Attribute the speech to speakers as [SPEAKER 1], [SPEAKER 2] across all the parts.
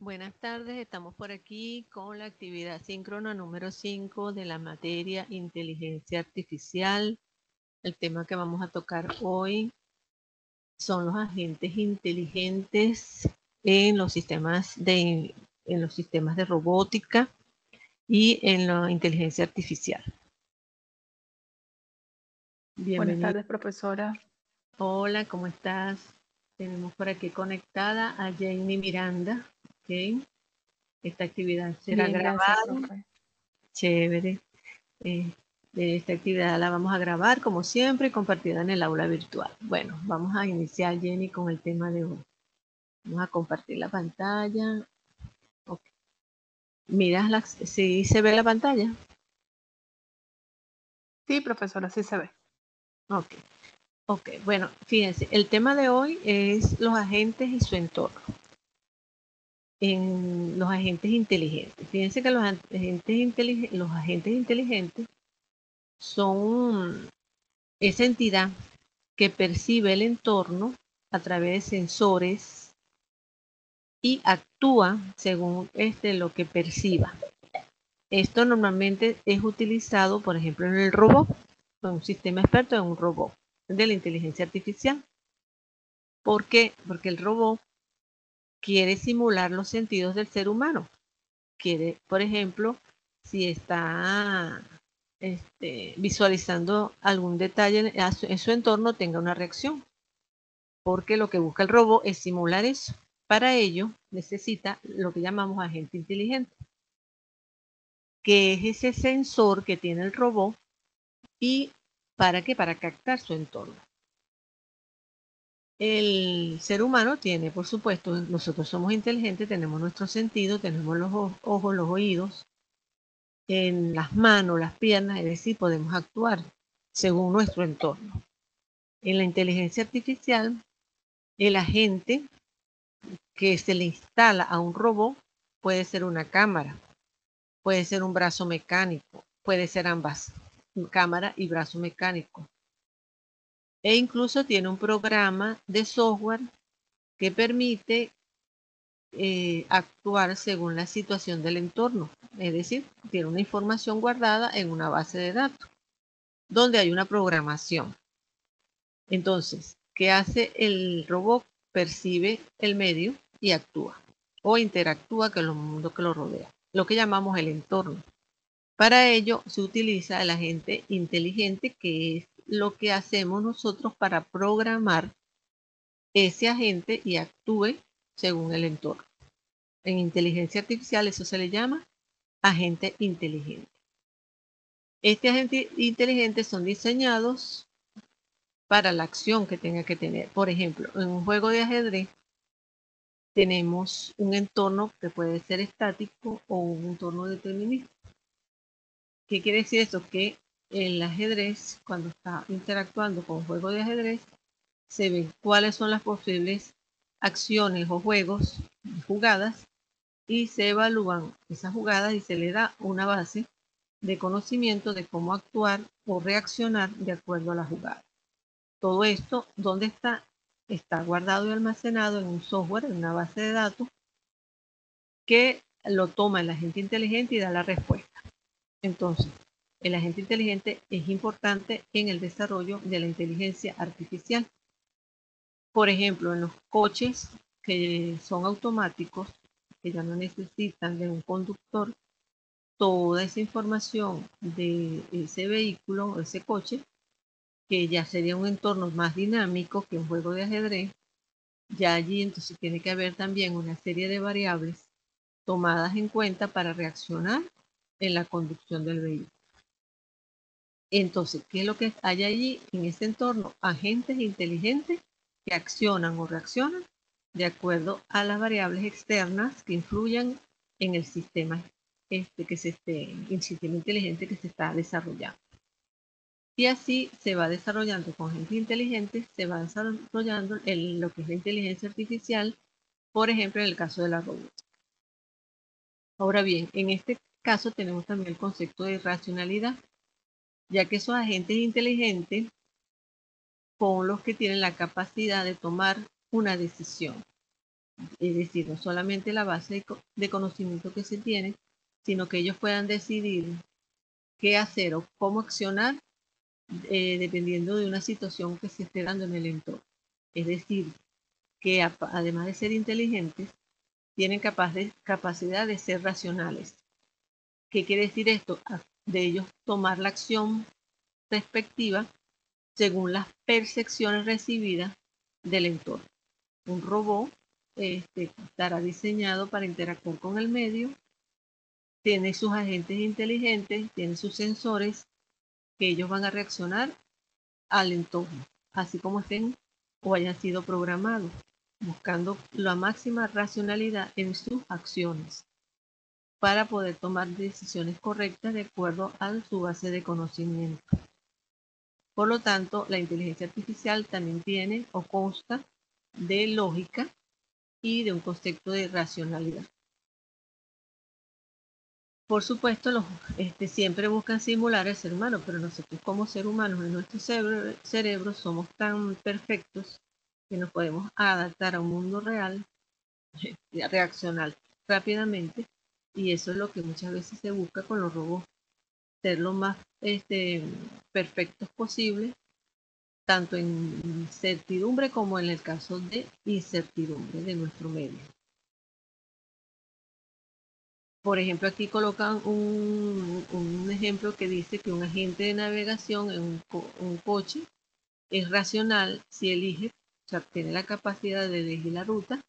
[SPEAKER 1] Buenas tardes, estamos por aquí con la actividad síncrona número 5 de la materia inteligencia artificial. El tema que vamos a tocar hoy son los agentes inteligentes en los sistemas de robótica y en la inteligencia artificial.
[SPEAKER 2] Buenas
[SPEAKER 1] Bienvenido.
[SPEAKER 2] tardes, profesora.
[SPEAKER 1] Hola, ¿cómo estás? Tenemos por aquí conectada a Jamie Miranda. ¿Ok? Esta actividad será
[SPEAKER 2] Bien, gracias,
[SPEAKER 1] grabada.
[SPEAKER 2] profe.
[SPEAKER 1] Chévere. Eh, Esta actividad la vamos a grabar como siempre y compartida en el aula virtual. Bueno, vamos a iniciar, Jenny, con el tema de hoy. Vamos a compartir la pantalla. Okay. Miras si se ve la pantalla.
[SPEAKER 2] Sí, profesora, sí se ve.
[SPEAKER 1] Ok. Ok, bueno, fíjense, el tema de hoy es los agentes y su entorno. En los agentes inteligentes. Fíjense que los agentes inteligentes son esa entidad que percibe el entorno a través de sensores y actúa según lo que perciba. Esto normalmente es utilizado, por ejemplo, en el robot, en un sistema experto en un robot de la inteligencia artificial. ¿Por qué? Porque el robot quiere simular los sentidos del ser humano. Quiere, por ejemplo, si está visualizando algún detalle en su entorno, tenga una reacción. Porque lo que busca el robot es simular eso. Para ello necesita lo que llamamos agente inteligente, que es ese sensor que tiene el robot y ¿para qué? Para captar su entorno. El ser humano tiene, por supuesto, nosotros somos inteligentes, tenemos nuestros sentidos, tenemos los ojos, los oídos, en las manos, las piernas, es decir, podemos actuar según nuestro entorno. En la inteligencia artificial, el agente que se le instala a un robot puede ser una cámara, puede ser un brazo mecánico, puede ser ambas, cámara y brazo mecánico. E incluso tiene un programa de software que permite actuar según la situación del entorno. Es decir, tiene una información guardada en una base de datos, donde hay una programación. Entonces, ¿qué hace el robot? Percibe el medio y actúa o interactúa con el mundo que lo rodea, lo que llamamos el entorno. Para ello se utiliza el agente inteligente, que es lo que hacemos nosotros para programar ese agente y actúe según el entorno. En inteligencia artificial eso se le llama agente inteligente. Este agente inteligente son diseñados para la acción que tenga que tener. Por ejemplo, en un juego de ajedrez tenemos un entorno que puede ser estático o un entorno determinista. ¿Qué quiere decir esto? Que el ajedrez, cuando está interactuando con un juego de ajedrez, se ven cuáles son las posibles acciones o juegos, jugadas, y se evalúan esas jugadas y se le da una base de conocimiento de cómo actuar o reaccionar de acuerdo a la jugada. Todo esto, ¿dónde está? Está guardado y almacenado en un software, en una base de datos, que lo toma el agente inteligente y da la respuesta. Entonces, el agente inteligente es importante en el desarrollo de la inteligencia artificial. Por ejemplo, en los coches que son automáticos, que ya no necesitan de un conductor, toda esa información de ese vehículo o ese coche, que ya sería un entorno más dinámico que un juego de ajedrez, ya allí entonces tiene que haber también una serie de variables tomadas en cuenta para reaccionar en la conducción del vehículo. Entonces, ¿qué es lo que hay allí en ese entorno? Agentes inteligentes que accionan o reaccionan de acuerdo a las variables externas que influyan en el sistema, el sistema inteligente que se está desarrollando. Y así se va desarrollando con agentes inteligentes, se va desarrollando lo que es la inteligencia artificial, por ejemplo, en el caso de la robótica. Ahora bien, en este caso tenemos también el concepto de racionalidad, ya que esos agentes inteligentes son los que tienen la capacidad de tomar una decisión, Es decir, no solamente la base de conocimiento que se tiene, sino que ellos puedan decidir qué hacer o cómo accionar dependiendo de una situación que se esté dando en el entorno. Es decir, que además de ser inteligentes, tienen capacidad de ser racionales. ¿Qué quiere decir esto? De ellos tomar la acción respectiva según las percepciones recibidas del entorno. Un robot estará diseñado para interactuar con el medio, tiene sus agentes inteligentes, tiene sus sensores que ellos van a reaccionar al entorno, así como estén o hayan sido programados, buscando la máxima racionalidad en sus acciones para poder tomar decisiones correctas de acuerdo a su base de conocimiento. Por lo tanto, la inteligencia artificial también tiene o consta de lógica y de un concepto de racionalidad. Por supuesto, siempre buscan simular al ser humano, pero nosotros como seres humanos en nuestro cerebro somos tan perfectos que nos podemos adaptar a un mundo real, reaccionar rápidamente, y eso es lo que muchas veces se busca con los robots, ser lo más perfectos posible, tanto en certidumbre como en el caso de incertidumbre de nuestro medio. Por ejemplo, aquí colocan un ejemplo que dice que un agente de navegación en un coche es racional si elige, o sea, tiene la capacidad de elegir la ruta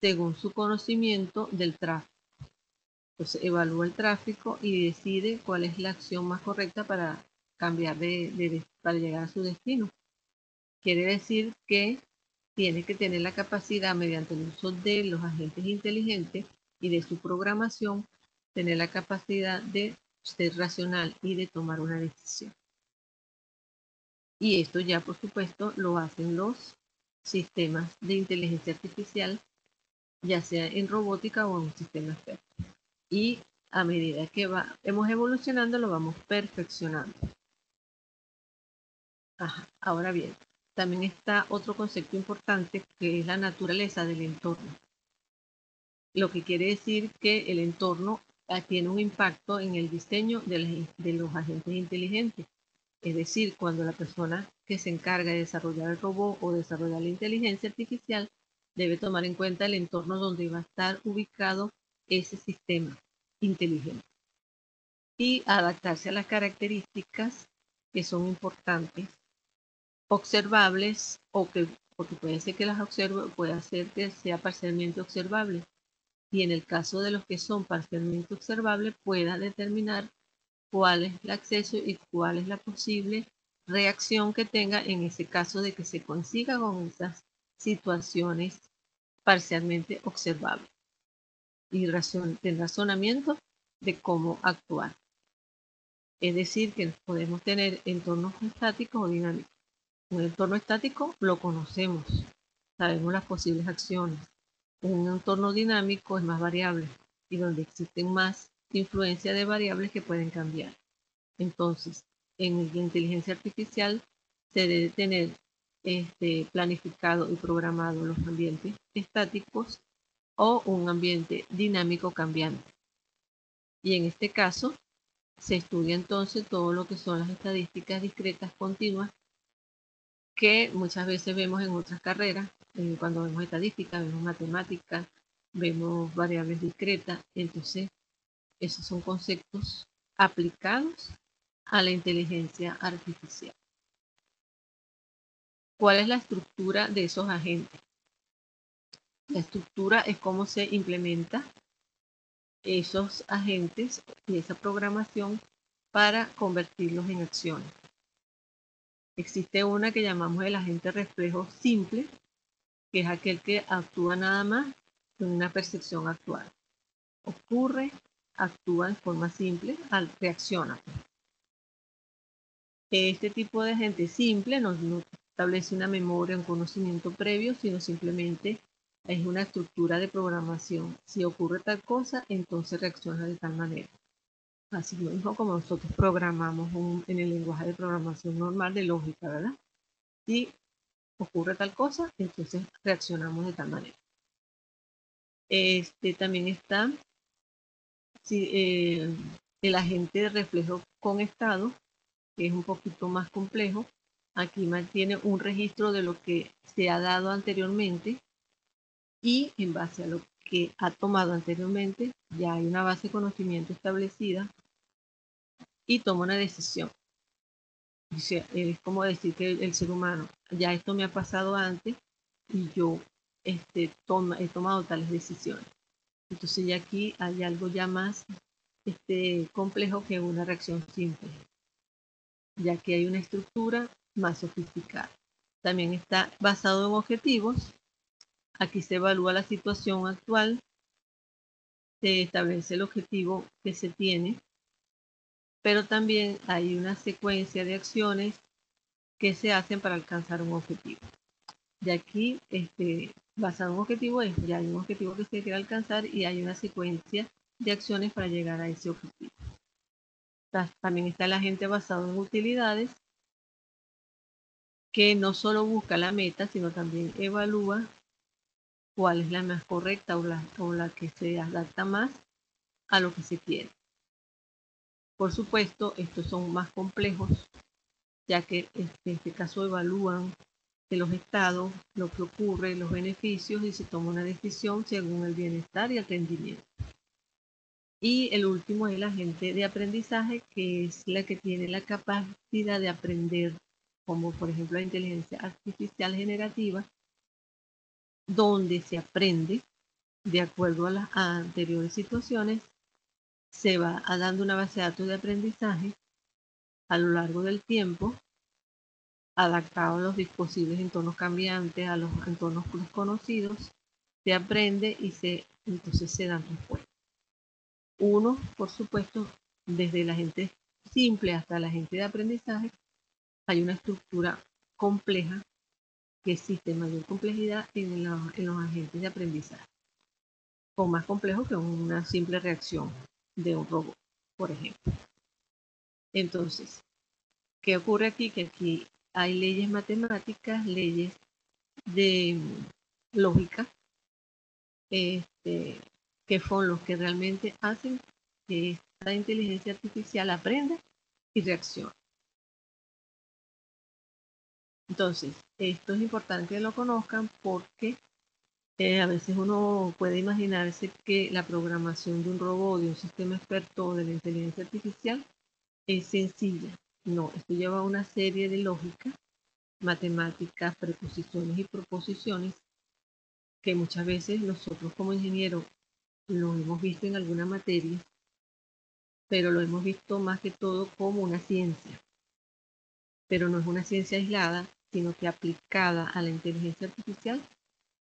[SPEAKER 1] según su conocimiento del tráfico. Entonces evalúa el tráfico y decide cuál es la acción más correcta para cambiar para llegar a su destino. Quiere decir que tiene que tener la capacidad, mediante el uso de los agentes inteligentes y de su programación, tener la capacidad de ser racional y de tomar una decisión. Y esto ya, por supuesto, lo hacen los sistemas de inteligencia artificial, ya sea en robótica o en un sistema experto. Y a medida que vamos evolucionando, lo vamos perfeccionando. Ahora bien, también está otro concepto importante que es la naturaleza del entorno. Lo que quiere decir que el entorno tiene un impacto en el diseño de los agentes inteligentes. Es decir, cuando la persona que se encarga de desarrollar el robot o desarrollar la inteligencia artificial debe tomar en cuenta el entorno donde va a estar ubicado ese sistema inteligente y adaptarse a las características que son importantes, observables porque puede ser que las observe, puede ser que sea parcialmente observable, y en el caso de los que son parcialmente observables pueda determinar cuál es el acceso y cuál es la posible reacción que tenga en ese caso de que se consiga con esas situaciones parcialmente observables y el razonamiento de cómo actuar. Es decir, que podemos tener entornos estáticos o dinámicos. Un entorno estático lo conocemos, sabemos las posibles acciones. Un entorno dinámico es más variable y donde existen más influencia de variables que pueden cambiar. Entonces, en la inteligencia artificial se debe tener planificado y programado los ambientes estáticos o un ambiente dinámico cambiante. Y en este caso, se estudia entonces todo lo que son las estadísticas discretas continuas que muchas veces vemos en otras carreras, cuando vemos estadística, vemos matemáticas, vemos variables discretas. Entonces, esos son conceptos aplicados a la inteligencia artificial. ¿Cuál es la estructura de esos agentes? La estructura es cómo se implementa esos agentes y esa programación para convertirlos en acciones. Existe una que llamamos el agente reflejo simple, que es aquel que actúa nada más con una percepción actual. Ocurre, actúa en forma simple, reacciona. Este tipo de agente simple no establece una memoria, un conocimiento previo, sino simplemente es una estructura de programación. Si ocurre tal cosa, entonces reacciona de tal manera. Así mismo como nosotros programamos en el lenguaje de programación normal de lógica, ¿verdad? Si ocurre tal cosa, entonces reaccionamos de tal manera. También está el agente de reflejo con estado, que es un poquito más complejo. Aquí mantiene un registro de lo que se ha dado anteriormente y en base a lo que ha tomado anteriormente, ya hay una base de conocimiento establecida y toma una decisión. O sea, es como decir que el ser humano, ya esto me ha pasado antes y yo he tomado tales decisiones. Entonces ya aquí hay algo ya más complejo que una reacción simple, ya que hay una estructura más sofisticada. También está basado en objetivos. Aquí se evalúa la situación actual, se establece el objetivo que se tiene, pero también hay una secuencia de acciones que se hacen para alcanzar un objetivo. Y aquí, basado en un objetivo, ya hay un objetivo que se quiere alcanzar y hay una secuencia de acciones para llegar a ese objetivo. También está el agente basado en utilidades, que no solo busca la meta, sino también evalúa cuál es la más correcta o la que se adapta más a lo que se quiere. Por supuesto, estos son más complejos, ya que en este caso evalúan de los estados, lo que ocurre, los beneficios y se toma una decisión según el bienestar y el rendimiento. Y el último es el agente de aprendizaje, que es la que tiene la capacidad de aprender, como por ejemplo la inteligencia artificial generativa, donde se aprende de acuerdo a las anteriores situaciones, se va dando una base de datos de aprendizaje a lo largo del tiempo, adaptado a los posibles entornos cambiantes, a los entornos desconocidos, se aprende y entonces se dan respuestas. Uno, por supuesto, desde la gente simple hasta la gente de aprendizaje, hay una estructura compleja que existe mayor complejidad en los agentes de aprendizaje, o más complejo que una simple reacción de un robot, por ejemplo. Entonces, ¿qué ocurre aquí? Que aquí hay leyes matemáticas, leyes de lógica, que son los que realmente hacen que esta inteligencia artificial aprenda y reaccione. Entonces, esto es importante que lo conozcan porque a veces uno puede imaginarse que la programación de un robot, de un sistema experto de la inteligencia artificial es sencilla. No, esto lleva una serie de lógica, matemáticas, preposiciones y proposiciones que muchas veces nosotros como ingenieros lo hemos visto en alguna materia, pero lo hemos visto más que todo como una ciencia. Pero no es una ciencia aislada, sino que aplicada a la inteligencia artificial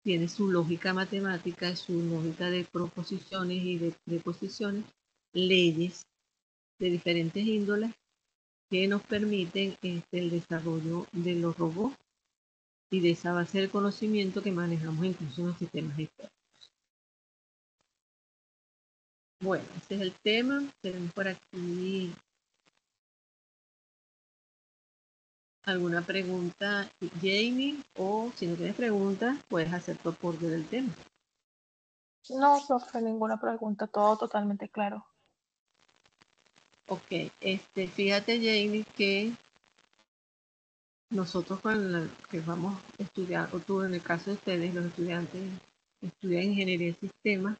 [SPEAKER 1] tiene su lógica matemática, su lógica de proposiciones y de preposiciones, leyes de diferentes índoles que nos permiten el desarrollo de los robots y de esa base de conocimiento que manejamos incluso en los sistemas externos. Bueno, este es el tema. Tenemos por aquí alguna pregunta, Jamie, o si no tienes preguntas, puedes hacer tu aporte del tema.
[SPEAKER 2] No, profe, ninguna pregunta, todo totalmente claro.
[SPEAKER 1] Ok, fíjate, Jamie, que nosotros que vamos a estudiar, o tú en el caso de ustedes, los estudiantes estudian ingeniería de sistemas,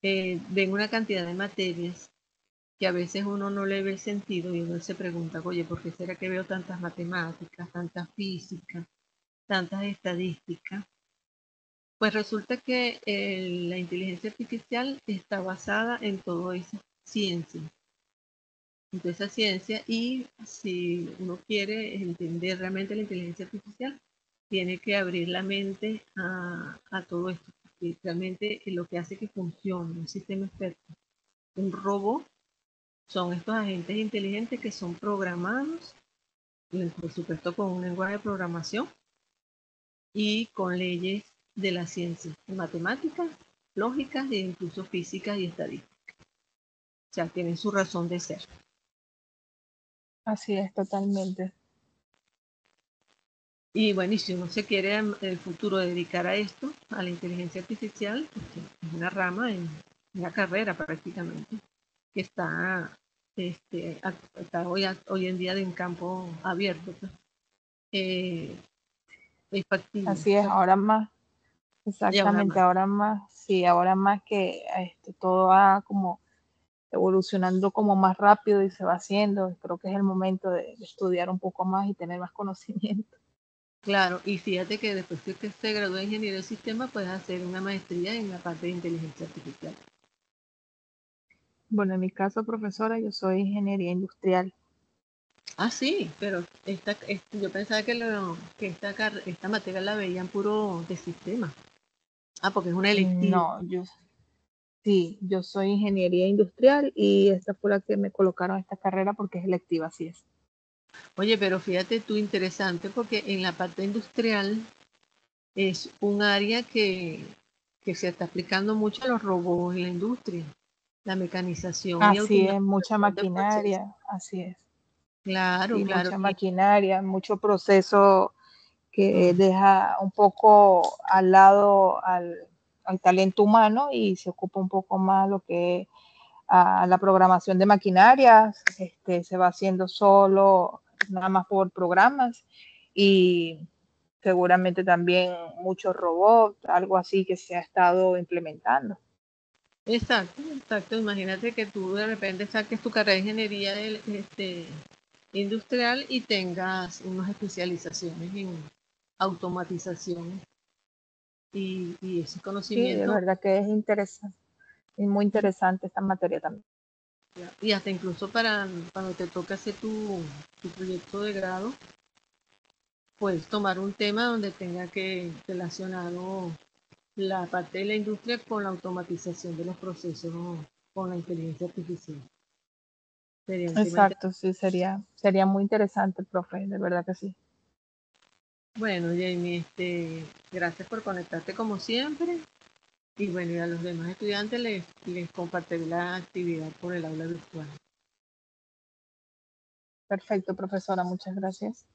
[SPEAKER 1] ven una cantidad de materias que a veces uno no le ve sentido y uno se pregunta, oye, ¿por qué será que veo tantas matemáticas, tantas físicas, tantas estadísticas? Pues resulta que la inteligencia artificial está basada en toda esa ciencia. De esa ciencia, y si uno quiere entender realmente la inteligencia artificial, tiene que abrir la mente a todo esto, porque realmente lo que hace que funcione un sistema experto, un robot, son estos agentes inteligentes que son programados, por supuesto con un lenguaje de programación y con leyes de la ciencia, matemáticas, lógicas e incluso físicas y estadísticas. O sea, tienen su razón de ser.
[SPEAKER 2] Así es, totalmente.
[SPEAKER 1] Y bueno, y si uno se quiere en el futuro dedicar a esto, a la inteligencia artificial, porque es una rama, en una carrera prácticamente, que está hoy en día en campo abierto, pues, eh, es factible.
[SPEAKER 2] Así es, ahora más,
[SPEAKER 1] Y ahora
[SPEAKER 2] exactamente,
[SPEAKER 1] más.
[SPEAKER 2] ahora más, sí, ahora más que todo va como evolucionando como más rápido y se va haciendo. Creo que es el momento de estudiar un poco más y tener más conocimiento.
[SPEAKER 1] Claro, y fíjate que después que usted se gradúe de ingeniero de sistema, puedes hacer una maestría en la parte de inteligencia artificial.
[SPEAKER 2] Bueno, en mi caso, profesora, yo soy ingeniería industrial.
[SPEAKER 1] Ah, sí, pero yo pensaba que esta materia la veían puro de sistema. Ah, porque es una electiva.
[SPEAKER 2] No, sí, yo soy ingeniería industrial y esta fue la que me colocaron esta carrera porque es electiva, así es.
[SPEAKER 1] Oye, pero fíjate tú, interesante, porque en la parte industrial es un área que se está aplicando mucho a los robots en la industria, la mecanización y
[SPEAKER 2] Así es, mucha
[SPEAKER 1] automatización de procesos.
[SPEAKER 2] maquinaria, así es.
[SPEAKER 1] Claro,
[SPEAKER 2] Sí,
[SPEAKER 1] claro.
[SPEAKER 2] mucha maquinaria, mucho proceso que
[SPEAKER 1] Mm,
[SPEAKER 2] deja un poco al lado al talento humano y se ocupa un poco más lo que es la programación de maquinarias, se va haciendo solo, nada más por programas y seguramente también muchos robots, algo así que se ha estado implementando.
[SPEAKER 1] exacto, exacto. Imagínate que tú de repente saques tu carrera de ingeniería industrial y tengas unas especializaciones en automatización y ese
[SPEAKER 2] Sí, de
[SPEAKER 1] conocimiento,
[SPEAKER 2] verdad que es interesante, es muy interesante esta materia también.
[SPEAKER 1] y hasta incluso para cuando te toca hacer tu proyecto de grado, puedes tomar un tema donde tenga que relacionado la parte de la industria con la automatización de los procesos con la inteligencia artificial. Sería un tema interesante.
[SPEAKER 2] Exacto, sí, sería muy interesante, profe, de verdad que sí.
[SPEAKER 1] Bueno, Jamie, gracias por conectarte como siempre. Y bueno, y a los demás estudiantes les compartiré la actividad por el aula virtual.
[SPEAKER 2] Perfecto, profesora, muchas gracias.